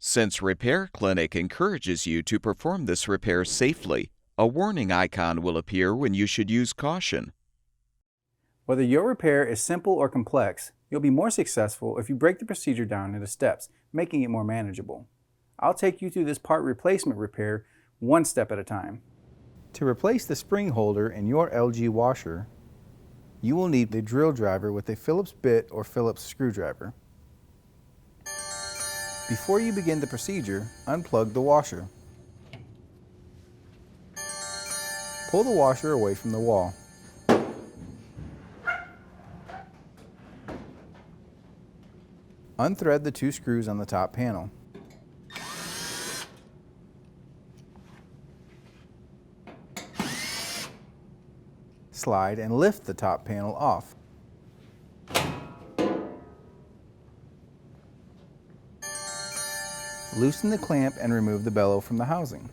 Since Repair Clinic encourages you to perform this repair safely, a warning icon will appear when you should use caution. Whether your repair is simple or complex, you'll be more successful if you break the procedure down into steps, making it more manageable. I'll take you through this part replacement repair one step at a time. To replace the spring holder in your LG washer, you will need the drill driver with a Phillips bit or Phillips screwdriver. Before you begin the procedure, unplug the washer. Pull the washer away from the wall. Unthread the 2 screws on the top panel. Slide and lift the top panel off. Loosen the clamp and remove the bellow from the housing.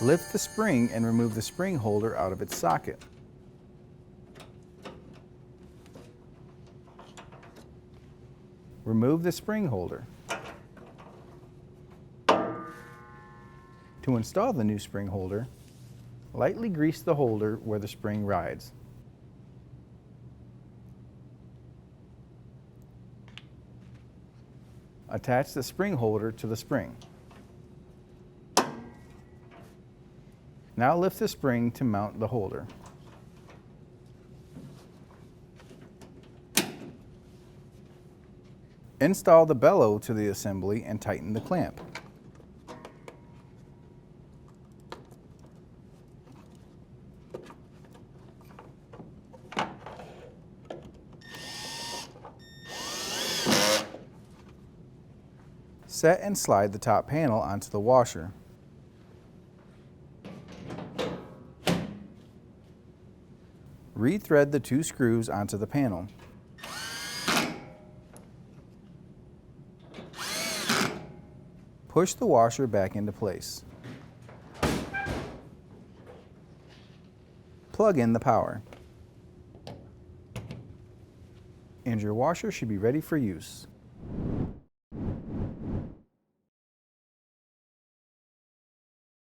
Lift the spring and remove the spring holder out of its socket. Remove the spring holder. To install the new spring holder, lightly grease the holder where the spring rides. Attach the spring holder to the spring. Now lift the spring to mount the holder. Install the bellow to the assembly and tighten the clamp. Set and slide the top panel onto the washer. Rethread the 2 screws onto the panel. Push the washer back into place. Plug in the power. And your washer should be ready for use.